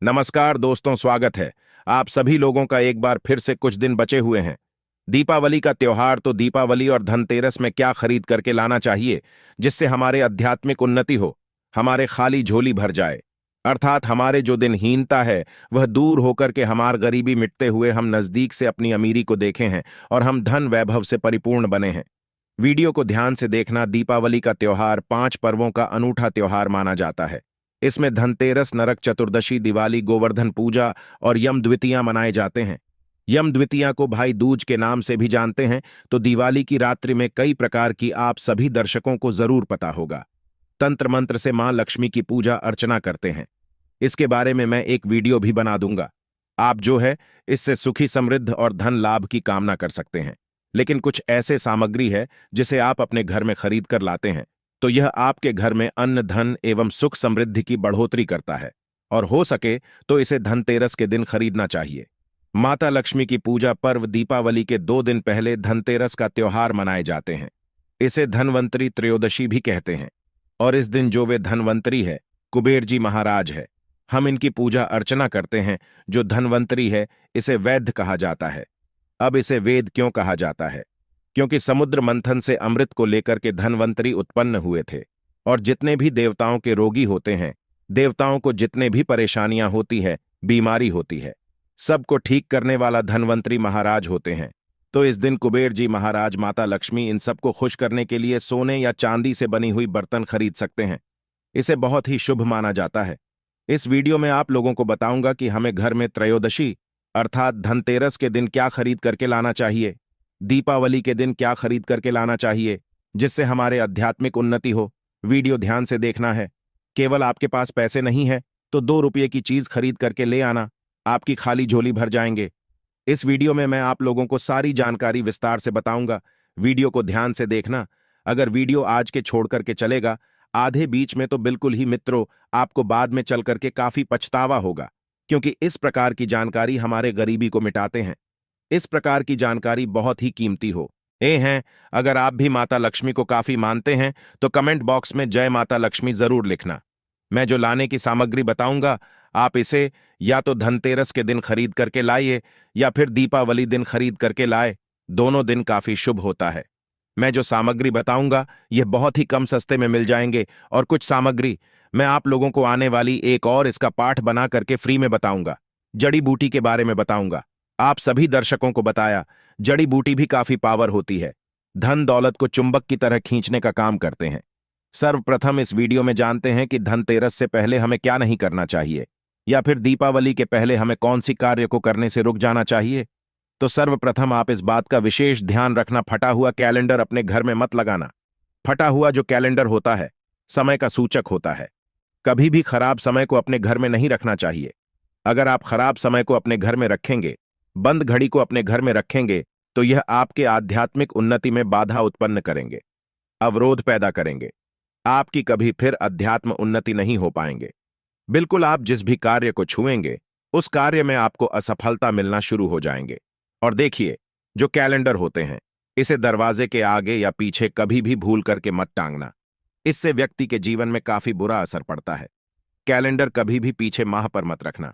नमस्कार दोस्तों, स्वागत है। आप सभी लोगों का एक बार फिर से। कुछ दिन बचे हुए हैं दीपावली का त्योहार। तो दीपावली और धनतेरस में क्या खरीद करके लाना चाहिए जिससे हमारे आध्यात्मिक उन्नति हो, हमारे खाली झोली भर जाए, अर्थात हमारे जो दिनहीनता है वह दूर होकर के हमार गरीबी मिटते हुए हम नजदीक से अपनी अमीरी को देखे हैं और हम धन वैभव से परिपूर्ण बने हैं। वीडियो को ध्यान से देखना। दीपावली का त्योहार 5 पर्वों का अनूठा त्योहार माना जाता है। इसमें धनतेरस, नरक चतुर्दशी, दिवाली, गोवर्धन पूजा और यम द्वितीया मनाए जाते हैं। यम द्वितीया को भाई दूज के नाम से भी जानते हैं। तो दिवाली की रात्रि में कई प्रकार की आप सभी दर्शकों को जरूर पता होगा, तंत्र मंत्र से मां लक्ष्मी की पूजा अर्चना करते हैं। इसके बारे में मैं एक वीडियो भी बना दूंगा। आप जो है इससे सुखी, समृद्ध और धन लाभ की कामना कर सकते हैं। लेकिन कुछ ऐसे सामग्री है जिसे आप अपने घर में खरीद कर लाते हैं तो यह आपके घर में अन्न, धन एवं सुख समृद्धि की बढ़ोतरी करता है, और हो सके तो इसे धनतेरस के दिन खरीदना चाहिए। माता लक्ष्मी की पूजा पर्व दीपावली के 2 दिन पहले धनतेरस का त्योहार मनाए जाते हैं। इसे धनवंतरी त्रयोदशी भी कहते हैं, और इस दिन जो वे धनवंतरी है, कुबेर जी महाराज है, हम इनकी पूजा अर्चना करते हैं। जो धनवंतरी है इसे वैद्य कहा जाता है। अब इसे वेद क्यों कहा जाता है? क्योंकि समुद्र मंथन से अमृत को लेकर के धनवंतरी उत्पन्न हुए थे, और जितने भी देवताओं के रोगी होते हैं, देवताओं को जितने भी परेशानियां होती है, बीमारी होती है, सबको ठीक करने वाला धनवंतरी महाराज होते हैं। तो इस दिन कुबेर जी महाराज, माता लक्ष्मी, इन सबको खुश करने के लिए सोने या चांदी से बनी हुई बर्तन खरीद सकते हैं। इसे बहुत ही शुभ माना जाता है। इस वीडियो में आप लोगों को बताऊंगा कि हमें घर में त्रयोदशी अर्थात धनतेरस के दिन क्या खरीद करके लाना चाहिए, दीपावली के दिन क्या खरीद करके लाना चाहिए जिससे हमारे आध्यात्मिक उन्नति हो। वीडियो ध्यान से देखना है। केवल आपके पास पैसे नहीं है तो 2 रुपये की चीज खरीद करके ले आना, आपकी खाली झोली भर जाएंगे। इस वीडियो में मैं आप लोगों को सारी जानकारी विस्तार से बताऊंगा। वीडियो को ध्यान से देखना। अगर वीडियो आज के छोड़ करके चलेगा आधे बीच में तो बिल्कुल ही मित्रों, आपको बाद में चल करके काफी पछतावा होगा, क्योंकि इस प्रकार की जानकारी हमारे गरीबी को मिटाते हैं। इस प्रकार की जानकारी बहुत ही कीमती हो हैं। अगर आप भी माता लक्ष्मी को काफी मानते हैं तो कमेंट बॉक्स में जय माता लक्ष्मी जरूर लिखना। मैं जो लाने की सामग्री बताऊंगा, आप इसे या तो धनतेरस के दिन खरीद करके लाइए या फिर दीपावली दिन खरीद करके लाए। दोनों दिन काफी शुभ होता है। मैं जो सामग्री बताऊंगा यह बहुत ही कम सस्ते में मिल जाएंगे, और कुछ सामग्री मैं आप लोगों को आने वाली एक और इसका पाठ बना करके फ्री में बताऊंगा। जड़ी बूटी के बारे में बताऊंगा। आप सभी दर्शकों को बताया, जड़ी बूटी भी काफी पावर होती है, धन दौलत को चुंबक की तरह खींचने का काम करते हैं। सर्वप्रथम इस वीडियो में जानते हैं कि धनतेरस से पहले हमें क्या नहीं करना चाहिए, या फिर दीपावली के पहले हमें कौन सी कार्य को करने से रुक जाना चाहिए। तो सर्वप्रथम आप इस बात का विशेष ध्यान रखना, फटा हुआ कैलेंडर अपने घर में मत लगाना। फटा हुआ जो कैलेंडर होता है समय का सूचक होता है। कभी भी खराब समय को अपने घर में नहीं रखना चाहिए। अगर आप खराब समय को अपने घर में रखेंगे, बंद घड़ी को अपने घर में रखेंगे, तो यह आपके आध्यात्मिक उन्नति में बाधा उत्पन्न करेंगे, अवरोध पैदा करेंगे। आपकी कभी फिर अध्यात्म उन्नति नहीं हो पाएंगे। बिल्कुल आप जिस भी कार्य को छुएंगे उस कार्य में आपको असफलता मिलना शुरू हो जाएंगे। और देखिए, जो कैलेंडर होते हैं इसे दरवाजे के आगे या पीछे कभी भी भूल करके मत टांगना। इससे व्यक्ति के जीवन में काफी बुरा असर पड़ता है। कैलेंडर कभी भी पीछे माह पर मत रखना।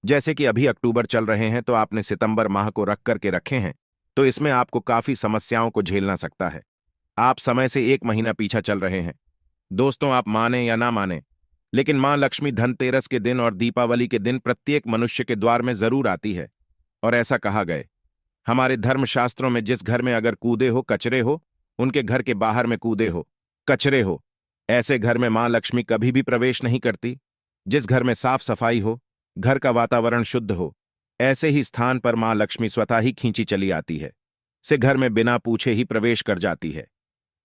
जैसे कि अभी अक्टूबर चल रहे हैं तो आपने सितंबर माह को रख करके रखे हैं, तो इसमें आपको काफी समस्याओं को झेलना सकता है। आप समय से 1 महीना पीछा चल रहे हैं। दोस्तों, आप माने या ना माने, लेकिन मां लक्ष्मी धनतेरस के दिन और दीपावली के दिन प्रत्येक मनुष्य के द्वार में जरूर आती है। और ऐसा कहा गए हमारे धर्मशास्त्रों में, जिस घर में अगर कूदे हो कचरे हो, उनके घर के बाहर में कूदे हो कचरे हो, ऐसे घर में मां लक्ष्मी कभी भी प्रवेश नहीं करती। जिस घर में साफ सफाई हो, घर का वातावरण शुद्ध हो, ऐसे ही स्थान पर मां लक्ष्मी स्वतः ही खींची चली आती है, से घर में बिना पूछे ही प्रवेश कर जाती है।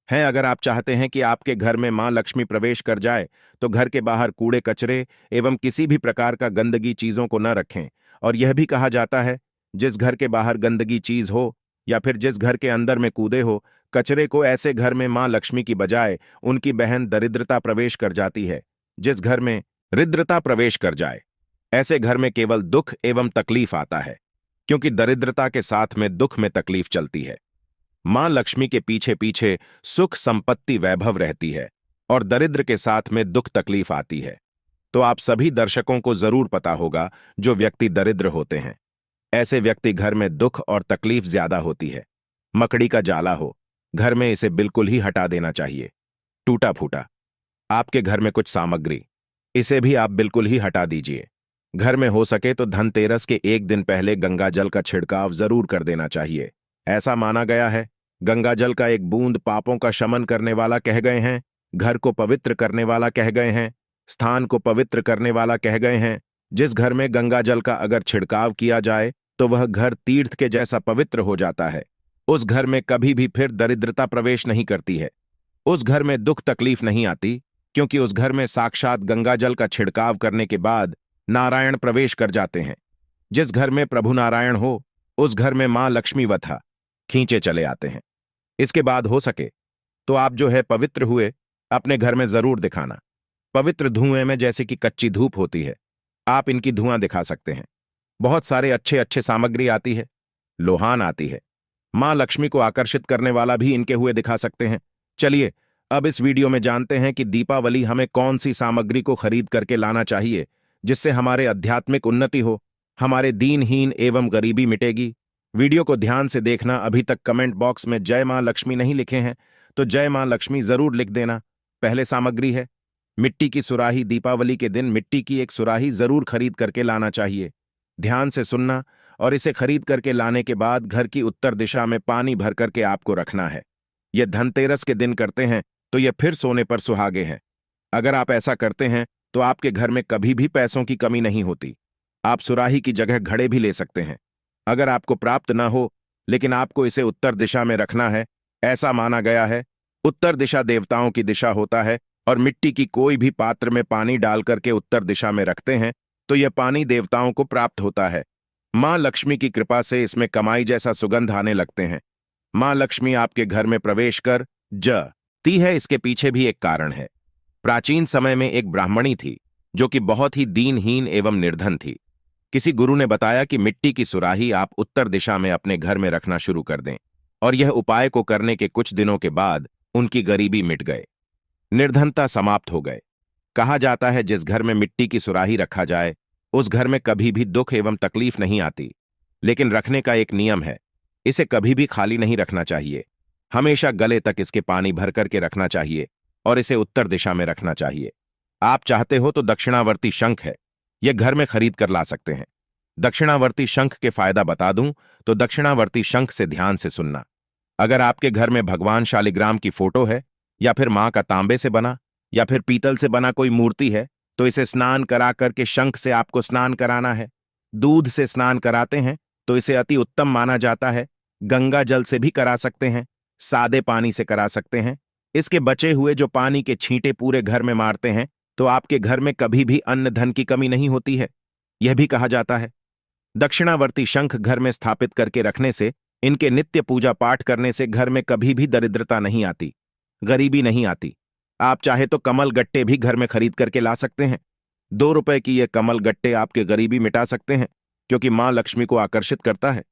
अगर आप चाहते हैं कि आपके घर में मां लक्ष्मी प्रवेश कर जाए तो घर के बाहर कूड़े कचरे एवं किसी भी प्रकार का गंदगी चीजों को न रखें। और यह भी कहा जाता है, जिस घर के बाहर गंदगी चीज हो या फिर जिस घर के अंदर में कूदे हो कचरे को, ऐसे घर में मां लक्ष्मी की बजाय उनकी बहन दरिद्रता प्रवेश कर जाती है। जिस घर में दरिद्रता प्रवेश कर जाए, ऐसे घर में केवल दुख एवं तकलीफ आता है, क्योंकि दरिद्रता के साथ में दुख में तकलीफ चलती है। मां लक्ष्मी के पीछे पीछे सुख संपत्ति वैभव रहती है, और दरिद्र के साथ में दुख तकलीफ आती है। तो आप सभी दर्शकों को जरूर पता होगा जो व्यक्ति दरिद्र होते हैं। ऐसे व्यक्ति घर में दुख और तकलीफ ज्यादा होती है। मकड़ी का जाला हो, घर में इसे बिल्कुल ही हटा देना चाहिए। टूटा फूटा आपके घर में कुछ सामग्री, इसे भी आप बिल्कुल ही हटा दीजिए। घर में हो सके तो धनतेरस के एक दिन पहले गंगा जल का छिड़काव जरूर कर देना चाहिए। ऐसा माना गया है, गंगा जल का एक बूंद पापों का शमन करने वाला कह गए हैं, घर को पवित्र करने वाला कह गए हैं, स्थान को पवित्र करने वाला कह गए हैं। जिस घर में गंगा जल का अगर छिड़काव किया जाए तो वह घर तीर्थ के जैसा पवित्र हो जाता है। उस घर में कभी भी फिर दरिद्रता प्रवेश नहीं करती है। उस घर में दुख तकलीफ नहीं आती, क्योंकि उस घर में साक्षात गंगा जल का छिड़काव करने के बाद नारायण प्रवेश कर जाते हैं। जिस घर में प्रभु नारायण हो, उस घर में मां लक्ष्मी वथा खींचे चले आते हैं। इसके बाद हो सके तो आप जो है पवित्र हुए अपने घर में जरूर दिखाना। पवित्र धुएं में जैसे कि कच्ची धूप होती है, आप इनकी धुआं दिखा सकते हैं। बहुत सारे अच्छे अच्छे सामग्री आती है, लोहान आती है। मां लक्ष्मी को आकर्षित करने वाला भी इनके हुए दिखा सकते हैं। चलिए अब इस वीडियो में जानते हैं कि दीपावली हमें कौन सी सामग्री को खरीद करके लाना चाहिए जिससे हमारे आध्यात्मिक उन्नति हो, हमारे दीनहीन एवं गरीबी मिटेगी। वीडियो को ध्यान से देखना। अभी तक कमेंट बॉक्स में जय मां लक्ष्मी नहीं लिखे हैं तो जय मां लक्ष्मी जरूर लिख देना। पहले सामग्री है मिट्टी की सुराही। दीपावली के दिन मिट्टी की एक सुराही जरूर खरीद करके लाना चाहिए। ध्यान से सुनना, और इसे खरीद करके लाने के बाद घर की उत्तर दिशा में पानी भर करके आपको रखना है। यह धनतेरस के दिन करते हैं तो यह फिर सोने पर सुहागे हैं। अगर आप ऐसा करते हैं तो आपके घर में कभी भी पैसों की कमी नहीं होती। आप सुराही की जगह घड़े भी ले सकते हैं। अगर आपको प्राप्त न हो लेकिन आपको इसे उत्तर दिशा में रखना है, ऐसा माना गया है। उत्तर दिशा देवताओं की दिशा होता है और मिट्टी की कोई भी पात्र में पानी डाल करके उत्तर दिशा में रखते हैं तो यह पानी देवताओं को प्राप्त होता है। मां लक्ष्मी की कृपा से इसमें कमाई जैसा सुगंध आने लगते हैं। मां लक्ष्मी आपके घर में प्रवेश कर ती है। इसके पीछे भी एक कारण है। प्राचीन समय में एक ब्राह्मणी थी जो कि बहुत ही दीनहीन एवं निर्धन थी। किसी गुरु ने बताया कि मिट्टी की सुराही आप उत्तर दिशा में अपने घर में रखना शुरू कर दें, और यह उपाय को करने के कुछ दिनों के बाद उनकी गरीबी मिट गए, निर्धनता समाप्त हो गए। कहा जाता है जिस घर में मिट्टी की सुराही रखा जाए उस घर में कभी भी दुख एवं तकलीफ नहीं आती। लेकिन रखने का एक नियम है, इसे कभी भी खाली नहीं रखना चाहिए। हमेशा गले तक इसके पानी भर करके रखना चाहिए और इसे उत्तर दिशा में रखना चाहिए। आप चाहते हो तो दक्षिणावर्ती शंख है, यह घर में खरीद कर ला सकते हैं। दक्षिणावर्ती शंख के फायदा बता दूं तो दक्षिणावर्ती शंख से ध्यान से सुनना। अगर आपके घर में भगवान शालिग्राम की फोटो है, या फिर मां का तांबे से बना या फिर पीतल से बना कोई मूर्ति है, तो इसे स्नान करा करके शंख से आपको स्नान कराना है। दूध से स्नान कराते हैं तो इसे अति उत्तम माना जाता है। गंगा जल से भी करा सकते हैं, सादे पानी से करा सकते हैं। इसके बचे हुए जो पानी के छींटे पूरे घर में मारते हैं तो आपके घर में कभी भी अन्न धन की कमी नहीं होती है। यह भी कहा जाता है दक्षिणावर्ती शंख घर में स्थापित करके रखने से, इनके नित्य पूजा पाठ करने से घर में कभी भी दरिद्रता नहीं आती, गरीबी नहीं आती। आप चाहे तो कमल गट्टे भी घर में खरीद करके ला सकते हैं। 2 रुपए की ये कमल गट्टे आपके गरीबी मिटा सकते हैं, क्योंकि मां लक्ष्मी को आकर्षित करता है।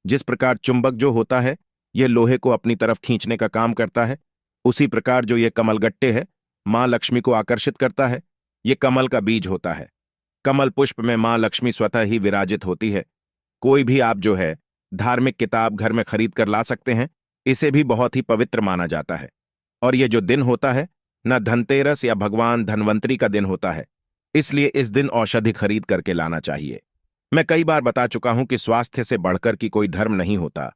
जिस प्रकार चुंबक जो होता है यह लोहे को अपनी तरफ खींचने का काम करता है, उसी प्रकार जो ये कमल गट्टे है मां लक्ष्मी को आकर्षित करता है। ये कमल का बीज होता है। कमल पुष्प में मां लक्ष्मी स्वतः ही विराजित होती है। कोई भी आप जो है धार्मिक किताब घर में खरीद कर ला सकते हैं। इसे भी बहुत ही पवित्र माना जाता है। और ये जो दिन होता है न धनतेरस या भगवान धनवंतरी का दिन होता है, इसलिए इस दिन औषधि खरीद करके लाना चाहिए। मैं कई बार बता चुका हूं कि स्वास्थ्य से बढ़कर की कोई धर्म नहीं होता।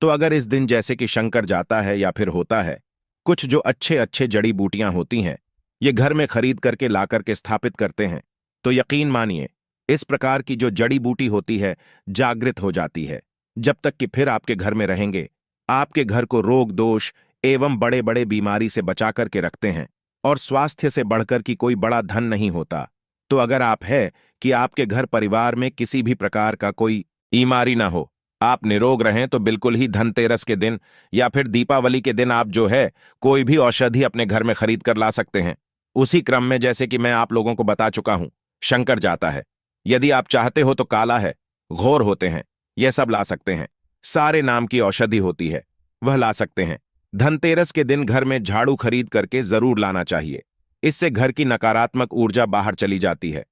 तो अगर इस दिन जैसे कि शंकर जाता है या फिर होता है, कुछ जो अच्छे अच्छे जड़ी बूटियां होती हैं ये घर में खरीद करके ला करके स्थापित करते हैं, तो यकीन मानिए इस प्रकार की जो जड़ी बूटी होती है जागृत हो जाती है। जब तक कि फिर आपके घर में रहेंगे, आपके घर को रोग दोष एवं बड़े बड़े बीमारी से बचा करके रखते हैं, और स्वास्थ्य से बढ़कर की कोई बड़ा धन नहीं होता। तो अगर आप है कि आपके घर परिवार में किसी भी प्रकार का कोई बीमारी ना हो, आप निरोग रहें, तो बिल्कुल ही धनतेरस के दिन या फिर दीपावली के दिन आप जो है कोई भी औषधि अपने घर में खरीद कर ला सकते हैं। उसी क्रम में जैसे कि मैं आप लोगों को बता चुका हूं, शंकर जाता है। यदि आप चाहते हो तो काला है, घोर होते हैं, यह सब ला सकते हैं। सारे नाम की औषधि होती है, वह ला सकते हैं। धनतेरस के दिन घर में झाड़ू खरीद करके जरूर लाना चाहिए। इससे घर की नकारात्मक ऊर्जा बाहर चली जाती है।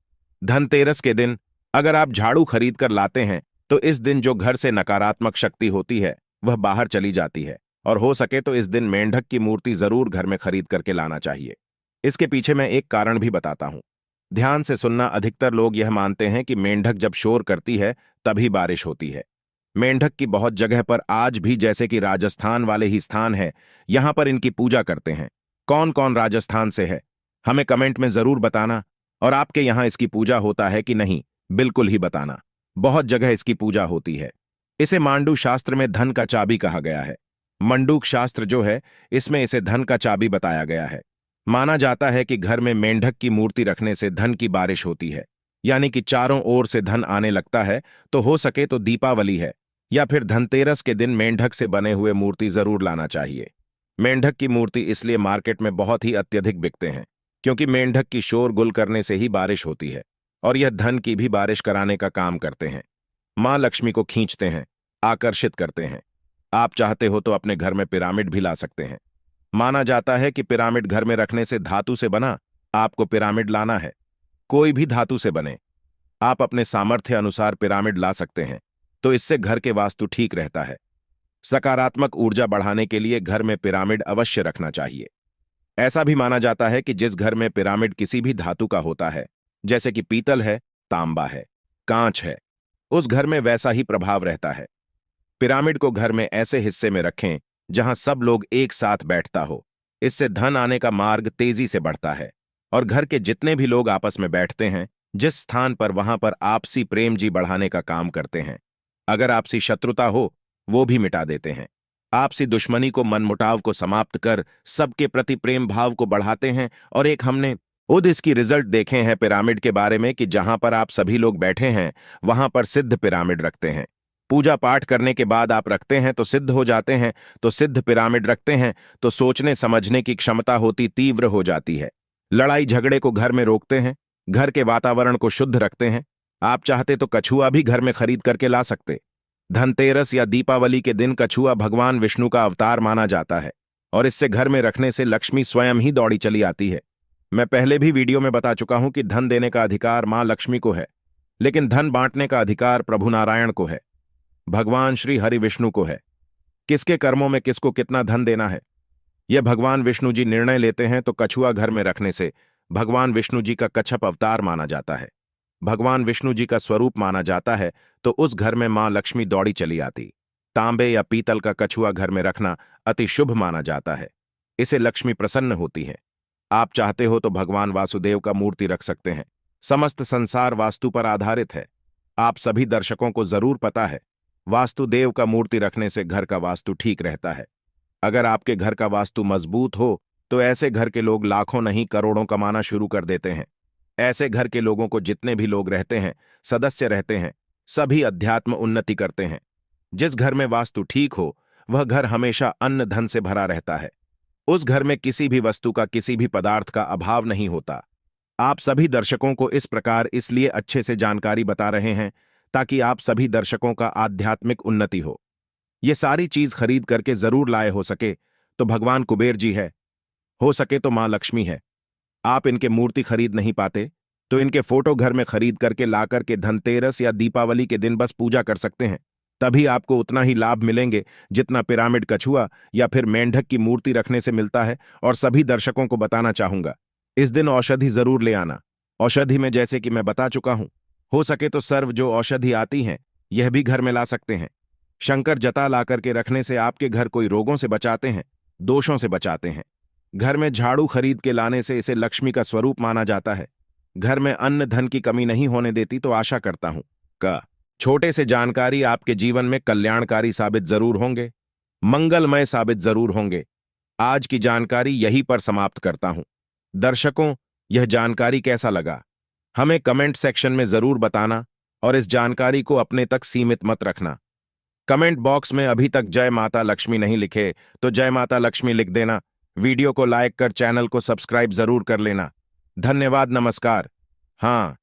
धनतेरस के दिन अगर आप झाड़ू खरीद कर लाते हैं तो इस दिन जो घर से नकारात्मक शक्ति होती है वह बाहर चली जाती है, और हो सके तो इस दिन मेंढक की मूर्ति जरूर घर में खरीद करके लाना चाहिए। इसके पीछे मैं एक कारण भी बताता हूं। ध्यान से सुनना। अधिकतर लोग यह मानते हैं कि मेंढक जब शोर करती है तभी बारिश होती है। मेंढक की बहुत जगह पर आज भी, जैसे कि राजस्थान वाले ही स्थान है, यहां पर इनकी पूजा करते हैं। कौन कौन राजस्थान से है हमें कमेंट में जरूर बताना, और आपके यहां इसकी पूजा होता है कि नहीं बिल्कुल ही बताना। बहुत जगह इसकी पूजा होती है। इसे मांडू शास्त्र में धन का चाबी कहा गया है। मंडूक शास्त्र जो है इसमें इसे धन का चाबी बताया गया है। माना जाता है कि घर में मेंढक की मूर्ति रखने से धन की बारिश होती है, यानी कि चारों ओर से धन आने लगता है। तो हो सके तो दीपावली है या फिर धनतेरस के दिन मेंढक से बने हुए मूर्ति जरूर लाना चाहिए। मेंढक की मूर्ति इसलिए मार्केट में बहुत ही अत्यधिक बिकते हैं क्योंकि मेंढक की शोर गुल करने से ही बारिश होती है, और यह धन की भी बारिश कराने का काम करते हैं। मां लक्ष्मी को खींचते हैं, आकर्षित करते हैं। आप चाहते हो तो अपने घर में पिरामिड भी ला सकते हैं। माना जाता है कि पिरामिड घर में रखने से धातु से बना, आपको पिरामिड लाना है। कोई भी धातु से बने, आप अपने सामर्थ्य अनुसार पिरामिड ला सकते हैं, तो इससे घर के वास्तु ठीक रहता है। सकारात्मक ऊर्जा बढ़ाने के लिए घर में पिरामिड अवश्य रखना चाहिए। ऐसा भी माना जाता है कि जिस घर में पिरामिड किसी भी धातु का होता है, जैसे कि पीतल है, तांबा है, कांच है, उस घर में वैसा ही प्रभाव रहता है। पिरामिड को घर में ऐसे हिस्से में रखें जहां सब लोग एक साथ बैठता हो। इससे धन आने का मार्ग तेजी से बढ़ता है, और घर के जितने भी लोग आपस में बैठते हैं जिस स्थान पर, वहां पर आपसी प्रेम जी बढ़ाने का काम करते हैं। अगर आपसी शत्रुता हो वो भी मिटा देते हैं। आपसी दुश्मनी को, मनमुटाव को समाप्त कर सबके प्रति प्रेम भाव को बढ़ाते हैं। और एक हमने खुद इसकी रिजल्ट देखे हैं पिरामिड के बारे में कि जहां पर आप सभी लोग बैठे हैं वहां पर सिद्ध पिरामिड रखते हैं। पूजा पाठ करने के बाद आप रखते हैं तो सिद्ध हो जाते हैं, तो सिद्ध पिरामिड रखते हैं तो सोचने समझने की क्षमता होती तीव्र हो जाती है। लड़ाई झगड़े को घर में रोकते हैं, घर के वातावरण को शुद्ध रखते हैं। आप चाहते तो कछुआ भी घर में खरीद करके ला सकते। धनतेरस या दीपावली के दिन कछुआ भगवान विष्णु का अवतार माना जाता है, और इससे घर में रखने से लक्ष्मी स्वयं ही दौड़ी चली आती है। मैं पहले भी वीडियो में बता चुका हूं कि धन देने का अधिकार मां लक्ष्मी को है, लेकिन धन बांटने का अधिकार प्रभु नारायण को है, भगवान श्री हरि विष्णु को है। किसके कर्मों में किसको कितना धन देना है यह भगवान विष्णु जी निर्णय लेते हैं। तो कछुआ घर में रखने से भगवान विष्णु जी का कच्छप अवतार माना जाता है, भगवान विष्णु जी का स्वरूप माना जाता है, तो उस घर में मां लक्ष्मी दौड़ी चली आती। तांबे या पीतल का कछुआ घर में रखना अति शुभ माना जाता है, इसे लक्ष्मी प्रसन्न होती है। आप चाहते हो तो भगवान वासुदेव का मूर्ति रख सकते हैं। समस्त संसार वास्तु पर आधारित है। आप सभी दर्शकों को जरूर पता है, वास्तुदेव का मूर्ति रखने से घर का वास्तु ठीक रहता है। अगर आपके घर का वास्तु मजबूत हो तो ऐसे घर के लोग लाखों नहीं करोड़ों कमाना शुरू कर देते हैं। ऐसे घर के लोगों को जितने भी लोग रहते हैं, सदस्य रहते हैं, सभी अध्यात्म उन्नति करते हैं। जिस घर में वास्तु ठीक हो वह घर हमेशा अन्न धन से भरा रहता है। उस घर में किसी भी वस्तु का, किसी भी पदार्थ का अभाव नहीं होता। आप सभी दर्शकों को इस प्रकार इसलिए अच्छे से जानकारी बता रहे हैं ताकि आप सभी दर्शकों का आध्यात्मिक उन्नति हो। ये सारी चीज खरीद करके जरूर लाए। हो सके तो भगवान कुबेर जी है, हो सके तो मां लक्ष्मी है। आप इनके मूर्ति खरीद नहीं पाते तो इनके फोटो घर में खरीद करके ला करके धनतेरस या दीपावली के दिन बस पूजा कर सकते हैं। तभी आपको उतना ही लाभ मिलेंगे जितना पिरामिड, कछुआ या फिर मेंढक की मूर्ति रखने से मिलता है। और सभी दर्शकों को बताना चाहूंगा, इस दिन औषधि जरूर ले आना। औषधि में जैसे कि मैं बता चुका हूं, हो सके तो सर्व जो औषधि आती हैं यह भी घर में ला सकते हैं। शंकर जता ला करके रखने से आपके घर कोई रोगों से बचाते हैं, दोषों से बचाते हैं। घर में झाड़ू खरीद के लाने से इसे लक्ष्मी का स्वरूप माना जाता है। घर में अन्न धन की कमी नहीं होने देती। तो आशा करता हूं का छोटे से जानकारी आपके जीवन में कल्याणकारी साबित जरूर होंगे, मंगलमय साबित जरूर होंगे। आज की जानकारी यहीं पर समाप्त करता हूं। दर्शकों, यह जानकारी कैसा लगा हमें कमेंट सेक्शन में जरूर बताना, और इस जानकारी को अपने तक सीमित मत रखना। कमेंट बॉक्स में अभी तक जय माता लक्ष्मी नहीं लिखे तो जय माता लक्ष्मी लिख देना। वीडियो को लाइक कर चैनल को सब्सक्राइब जरूर कर लेना। धन्यवाद, नमस्कार। हाँ,